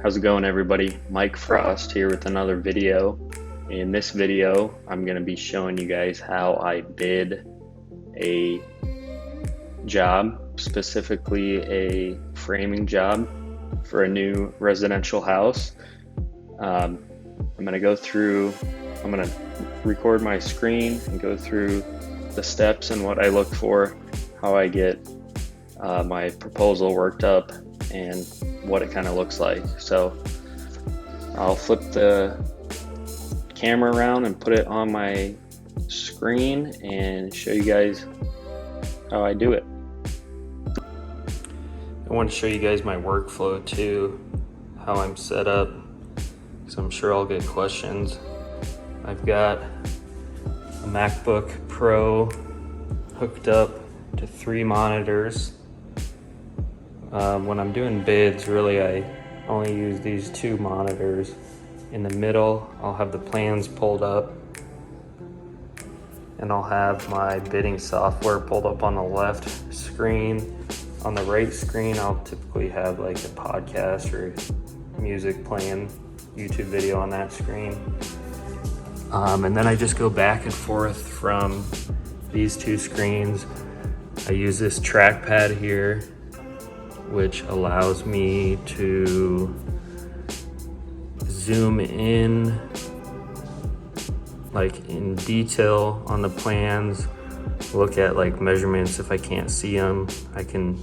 How's it going, everybody? Mike Frost here with another video. In this video, I'm going to be showing you guys how I bid a job, specifically a framing job for a new residential house. I'm going to record my screen and go through the steps and what I look for, how I get my proposal worked up, and what it kind of looks like. So I'll flip the camera around and put it on my screen and show you guys how I do it. I want to show you guys my workflow too, how I'm set up, because I'm sure I'll get questions. I've got a MacBook Pro hooked up to 3 monitors. When I'm doing bids, really I only use these 2 monitors. In the middle, I'll have the plans pulled up, and I'll have my bidding software pulled up on the left screen. On the right screen, I'll typically have like a podcast or music playing, YouTube video on that screen. And then I just go back and forth from these 2 screens. I use this trackpad here, which allows me to zoom in like in detail on the plans, look at like measurements. If I can't see them, I can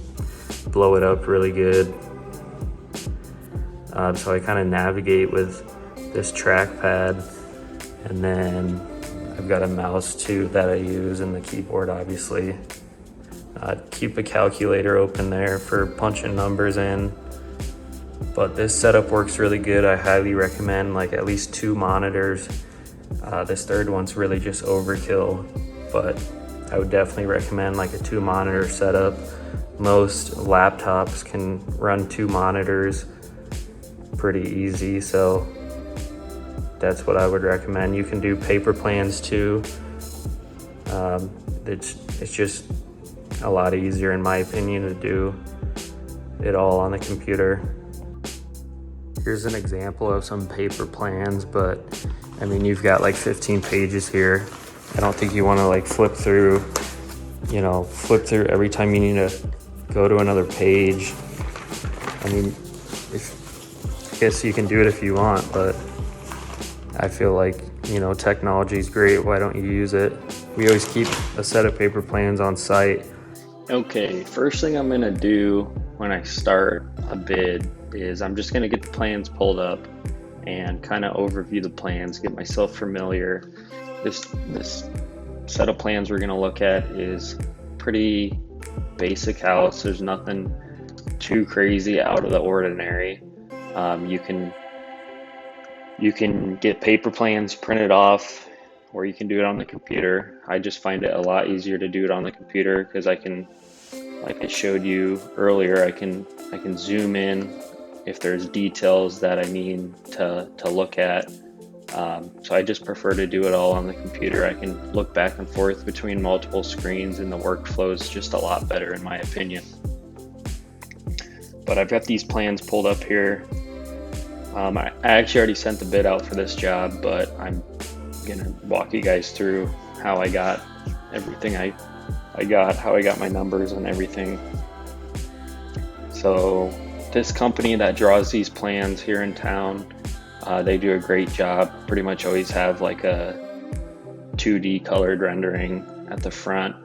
blow it up really good. So I kind of navigate with this trackpad, and then I've got a mouse too that I use, and the keyboard obviously. Keep a calculator open there for punching numbers in. But this setup works really good. I highly recommend like at least 2 monitors. This third one's really just overkill, but I would definitely recommend like a 2 monitor setup. Most laptops can run 2 monitors pretty easy, so that's what I would recommend. You can do paper plans too. It's just a lot easier, in my opinion, to do it all on the computer. Here's an example of some paper plans, but I mean, you've got like 15 pages here. I don't think you want to like flip through every time you need to go to another page. I mean, I guess you can do it if you want, but I feel like, technology is great. Why don't you use it? We always keep a set of paper plans on site. Okay, first thing I'm gonna do when I start a bid is I'm just gonna get the plans pulled up and kind of overview the plans, get myself familiar. This set of plans we're gonna look at is pretty basic house. There's nothing too crazy out of the ordinary. You can get paper plans printed off, or you can do it on the computer. I just find it a lot easier to do it on the computer because I can, like I showed you earlier, I can zoom in if there's details that I need to look at. So I just prefer to do it all on the computer. I can look back and forth between multiple screens, and the workflow is just a lot better in my opinion. But I've got these plans pulled up here. I actually already sent the bid out for this job, but I'm gonna walk you guys through how I got everything how I got my numbers and everything. So this company that draws these plans here in town, they do a great job. Pretty much always have like a 2D colored rendering at the front,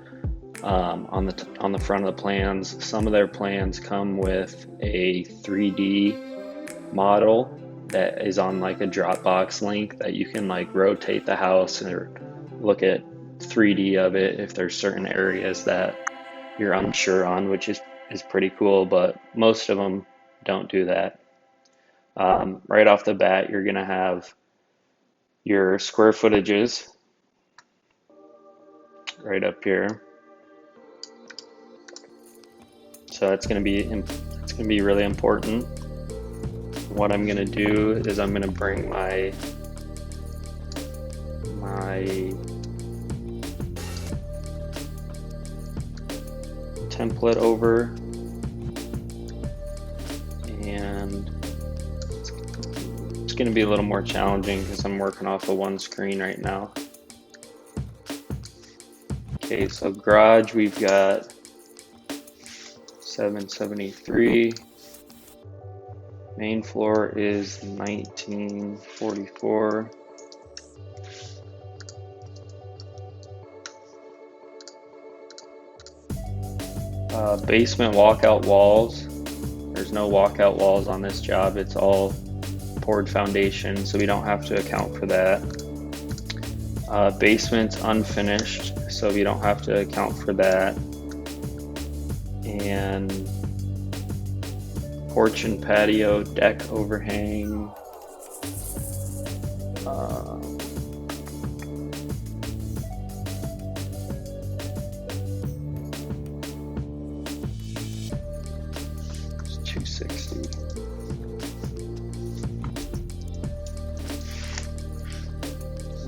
on the front of the plans. Some of their plans come with a 3D model that is on like a Dropbox link that you can like rotate the house and look at 3D of it if there's certain areas that you're unsure on, which is pretty cool, but most of them don't do that. Right off the bat, you're gonna have your square footages right up here. So it's gonna be really important. What I'm gonna do is I'm gonna bring my template over, and going to be a little more challenging because I'm working off of one screen right now. Okay, so garage, we've got 773. Main floor is 1944. Basement walkout walls. There's no walkout walls on this job. It's all poured foundation, so we don't have to account for that. Basement's unfinished, so we don't have to account for that. And porch and patio, deck overhang. It's 260.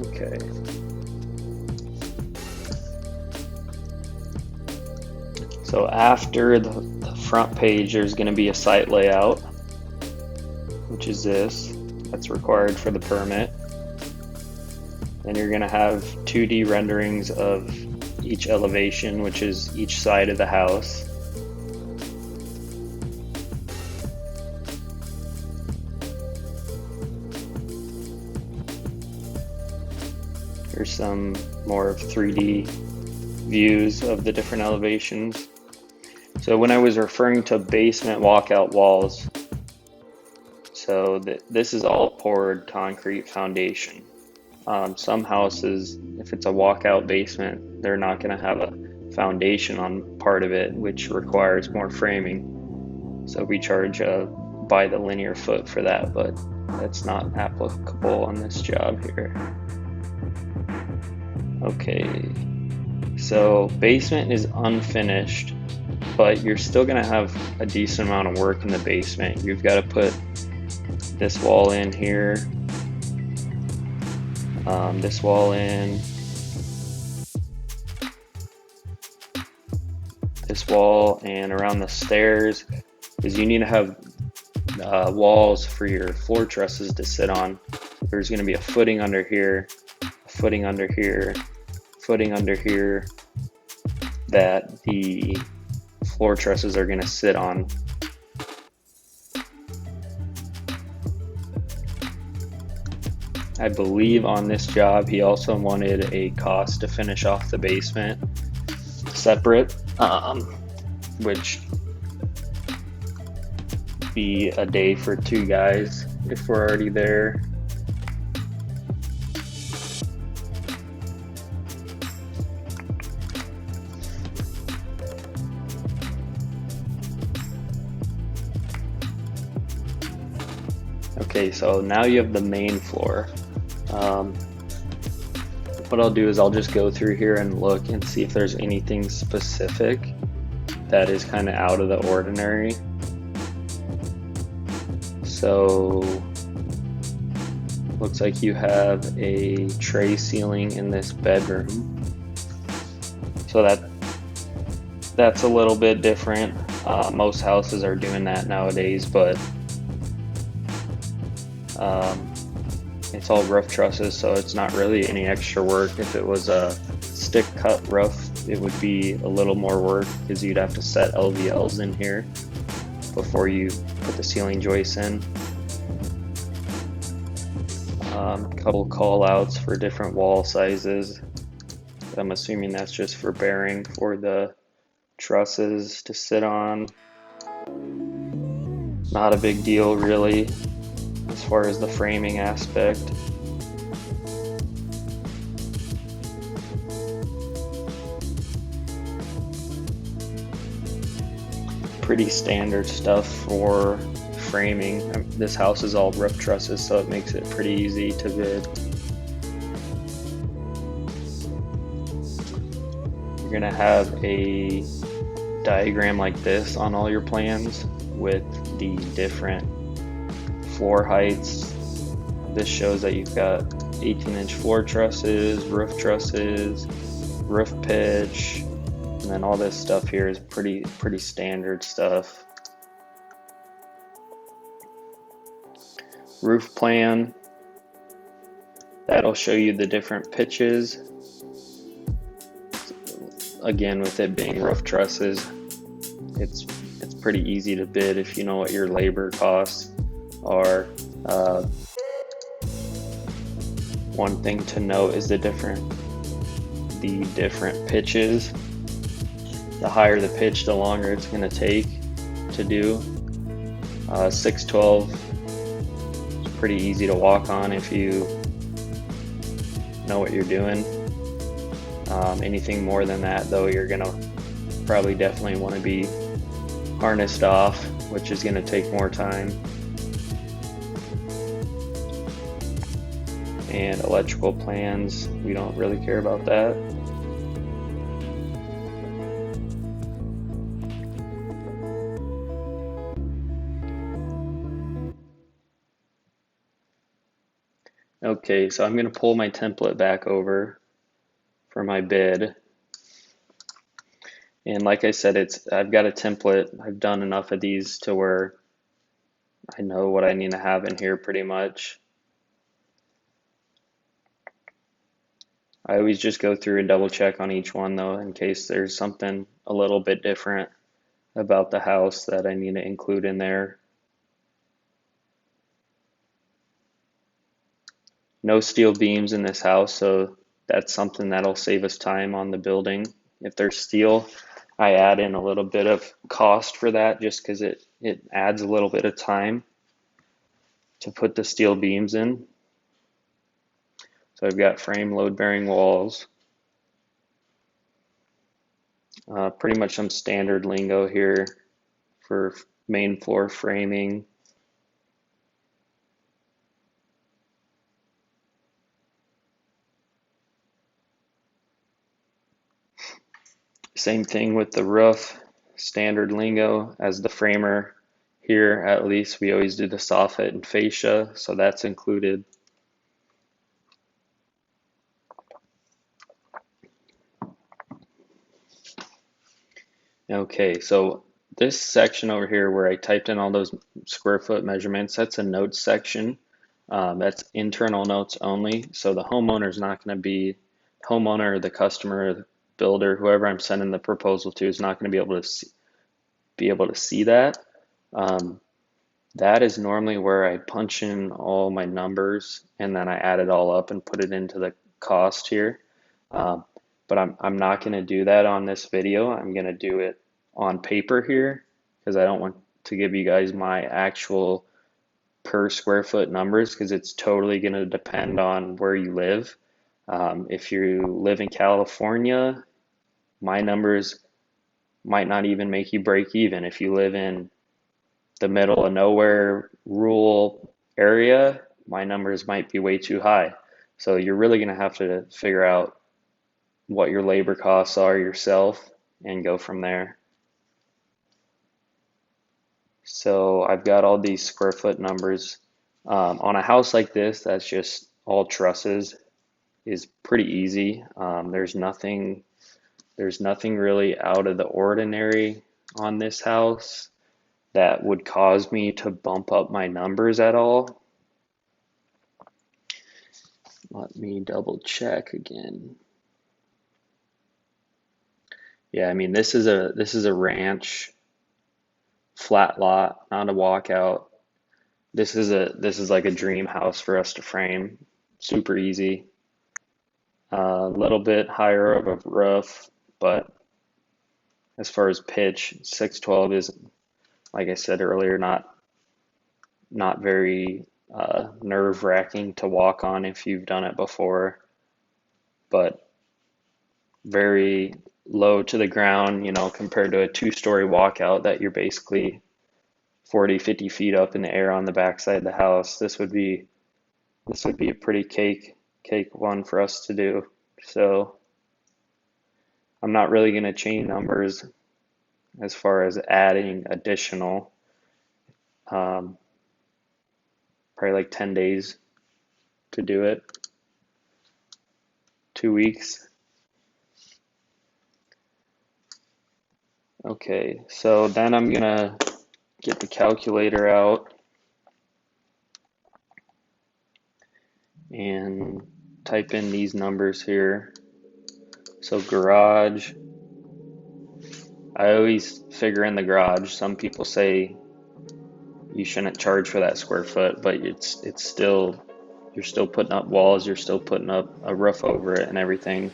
Okay. So after the front page, there's going to be a site layout, which is this. That's required for the permit. Then you're going to have 2D renderings of each elevation, which is each side of the house. Here's some more of 3D views of the different elevations. So when I was referring to basement walkout walls, so this is all poured concrete foundation. Some houses, if it's a walkout basement, they're not going to have a foundation on part of it, which requires more framing. So we charge by the linear foot for that, but that's not applicable on this job here. Okay, so basement is unfinished, but you're still going to have a decent amount of work in the basement. You've got to put this wall in here, this wall in, this wall, and around the stairs, because you need to have walls for your floor trusses to sit on. There's going to be a footing under here, a footing under here, footing under here that the floor trusses are going to sit on. I believe on this job he also wanted a cost to finish off the basement separate, which be a day for 2 guys if we're already there. Okay, so now you have the main floor. What I'll do is I'll just go through here and look and see if there's anything specific that is kind of out of the ordinary. So looks like you have a tray ceiling in this bedroom. So that's a little bit different. Most houses are doing that nowadays, but it's all roof trusses, so it's not really any extra work. If it was a stick cut roof, it would be a little more work because you'd have to set LVLs in here before you put the ceiling joists in. Couple call outs for different wall sizes. I'm assuming that's just for bearing for the trusses to sit on. Not a big deal really as far as the framing aspect. Pretty standard stuff for framing. This house is all roof trusses, so it makes it pretty easy to bid. You're gonna have a diagram like this on all your plans with the different floor heights. This shows that you've got 18-inch floor trusses, roof pitch, and then all this stuff here is pretty standard stuff. roof plan. That'll show you the different pitches. Again, with it being roof trusses, it's pretty easy to bid if you know what your labor costs are. One thing to note is the different pitches. The higher the pitch, the longer it's going to take to do. 612 is pretty easy to walk on if you know what you're doing. Anything more than that, though, you're going to probably definitely want to be harnessed off, which is going to take more time. And electrical plans, we don't really care about that. Okay, so I'm going to pull my template back over for my bid. And like I said, I've got a template. I've done enough of these to where I know what I need to have in here pretty much. I always just go through and double check on each one though, in case there's something a little bit different about the house that I need to include in there. No steel beams in this house, so that's something that'll save us time on the building. If there's steel, I add in a little bit of cost for that just because it adds a little bit of time to put the steel beams in. So I've got frame load-bearing walls. Pretty much some standard lingo here for main floor framing. Same thing with the roof, standard lingo as the framer. Here, at least, we always do the soffit and fascia, so that's included. Okay, so this section over here where I typed in all those square foot measurements, that's a notes section. That's internal notes only, so the homeowner is not going to be, homeowner, the customer, the builder, whoever I'm sending the proposal to is not going to be able to see that. That is normally where I punch in all my numbers and then I add it all up and put it into the cost here. But I'm not going to do that on this video. I'm going to do it on paper here because I don't want to give you guys my actual per square foot numbers because it's totally going to depend on where you live. If you live in California, my numbers might not even make you break even. If you live in the middle of nowhere rural area, my numbers might be way too high. So you're really going to have to figure out what your labor costs are yourself and go from there. So I've got all these square foot numbers. On a house like this, that's just all trusses, is pretty easy. There's nothing really out of the ordinary on this house that would cause me to bump up my numbers at all. Let me double check again. Yeah, I mean this is a ranch, flat lot, not a walkout. This is like a dream house for us to frame. Super easy. A little bit higher of a roof, but as far as pitch, 612 is, like I said earlier, not very nerve-wracking to walk on if you've done it before, but very low to the ground, you know, compared to a two-story walkout that you're basically 40, 50 feet up in the air on the backside of the house. This would be a pretty cake one for us to do. So I'm not really going to change numbers as far as adding additional. Probably like 10 days to do it. 2 weeks. Okay, so then I'm gonna get the calculator out and type in these numbers here. So garage, I always figure in the garage. Some people say you shouldn't charge for that square foot, but it's still, you're still putting up walls, you're still putting up a roof over it and everything.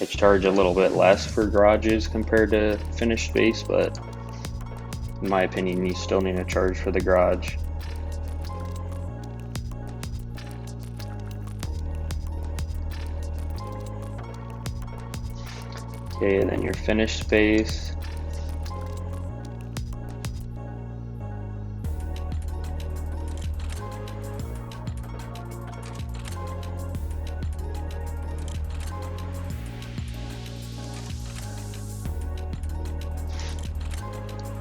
I charge a little bit less for garages compared to finished space, but in my opinion, you still need to charge for the garage. Okay, and then your finished space.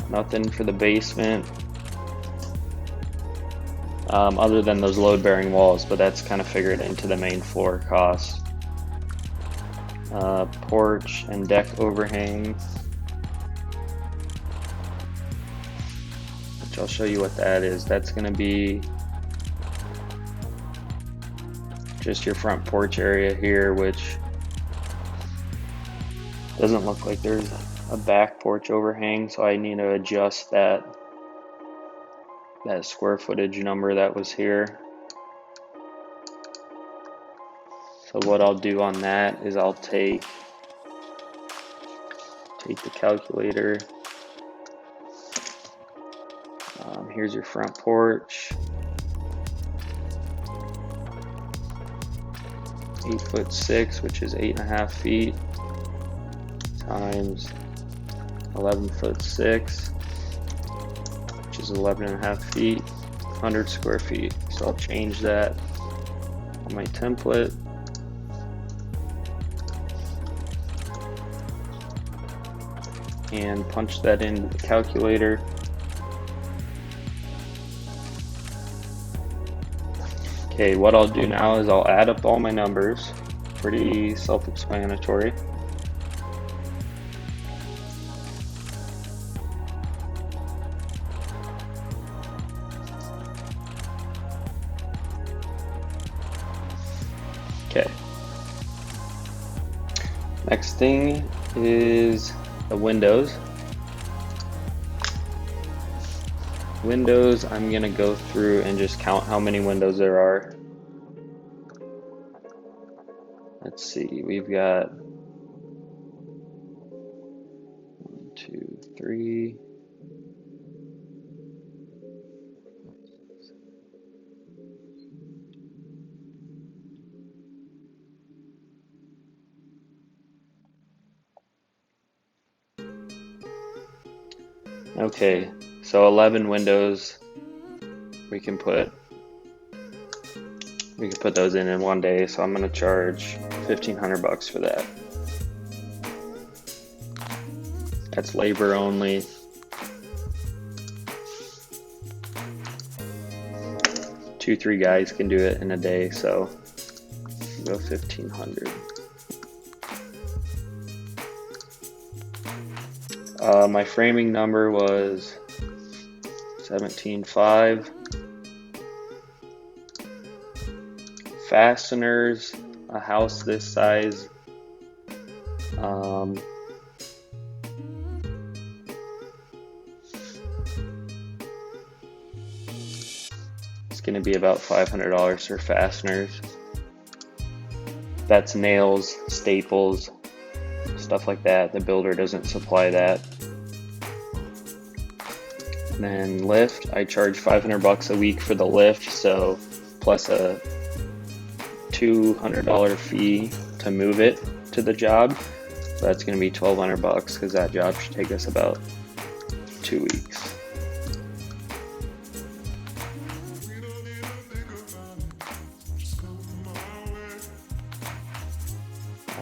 Nothing for the basement, other than those load-bearing walls, but that's kind of figured into the main floor cost. Porch and deck overhangs, which I'll show you what that is. That's going to be just your front porch area here, which doesn't look like there's a back porch overhang, so I need to adjust that square footage number that was here. So what I'll do on that is I'll take the calculator. Here's your front porch, 8'6", which is 8.5 feet, times 11'6", which is 11.5 feet, 100 square feet. So I'll change that on my template. And punch that into the calculator. Okay, what I'll do now is I'll add up all my numbers. Pretty self-explanatory. Okay. Next thing is the windows. Windows, I'm gonna go through and just count how many windows there are. Let's see, we've got 1, 2, 3. Okay, so 11 windows we can put those in one day, so I'm gonna charge $1,500 for that. That's labor only. Two, 3 guys can do it in a day, so go 1,500. My framing number was 17.5. Fasteners, a house this size, it's going to be about $500 for fasteners. That's nails, staples, stuff like that. The builder doesn't supply that. And then lift, I charge $500 a week for the lift, so plus a $200 fee to move it to the job. So that's going to be $1,200 because that job should take us about 2 weeks.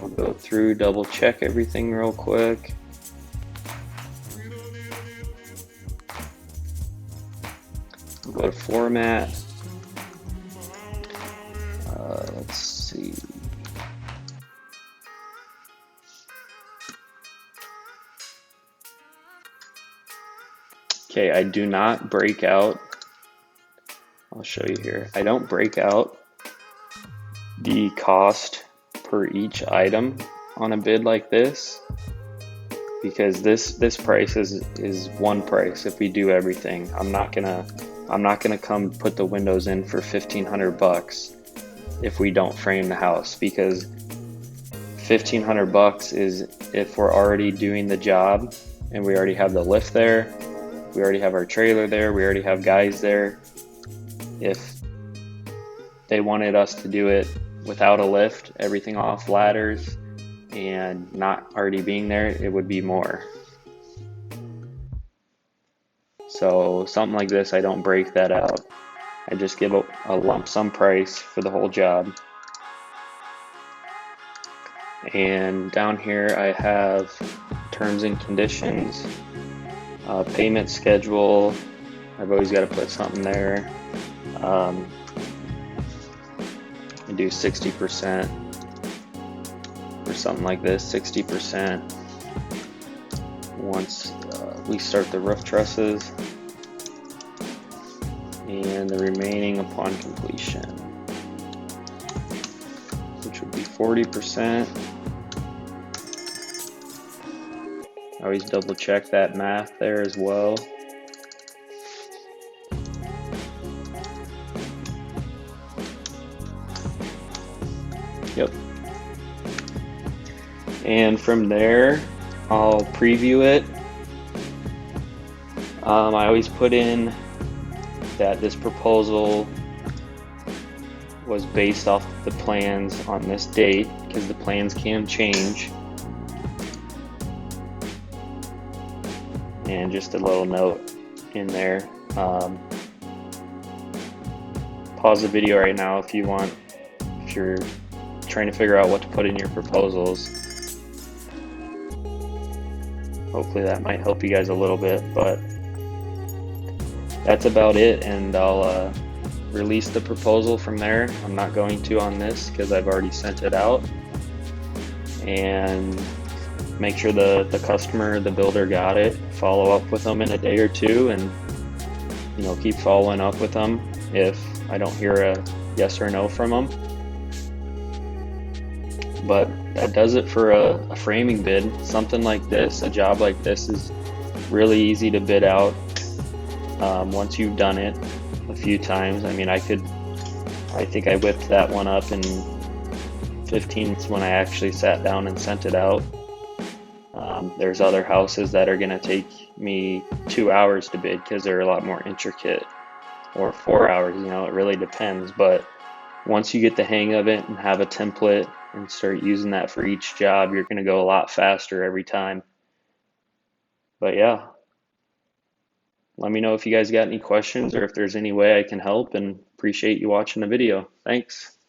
I'll go through, double check everything real quick. I'll go to format. Let's see. Okay, I do not break out. I'll show you here. I don't break out the cost per each item on a bid like this, because this price is one price if we do everything. I'm not gonna come put the windows in for $1,500 if we don't frame the house, because $1,500 is if we're already doing the job and we already have the lift there, we already have our trailer there, we already have guys there. If they wanted us to do it without a lift, everything off ladders and not already being there, it would be more. So something like this, I don't break that out. I just give a lump sum price for the whole job. And down here I have terms and conditions, payment schedule. I've always got to put something there. I do 60% or something like this, 60% once we start the roof trusses, and the remaining upon completion, which would be 40%. I always double check that math there as well. Yep. And from there, I'll preview it. I always put in that this proposal was based off the plans on this date, because the plans can change. And just a little note in there. Pause the video right now if you want, if you're trying to figure out what to put in your proposals. Hopefully that might help you guys a little bit, but that's about it, and I'll release the proposal from there. I'm not going to on this because I've already sent it out, and make sure the customer, the builder got it. Follow up with them in a day or two, and keep following up with them if I don't hear a yes or no from them. But that does it for a framing bid. Something like this, a job like this, is really easy to bid out once you've done it a few times. I mean, I think I whipped that one up in 15 minutes when I actually sat down and sent it out. There's other houses that are going to take me 2 hours to bid because they're a lot more intricate, or 4 hours, it really depends. But once you get the hang of it and have a template and start using that for each job, you're going to go a lot faster every time. But yeah, let me know if you guys got any questions or if there's any way I can help, and appreciate you watching the video. Thanks.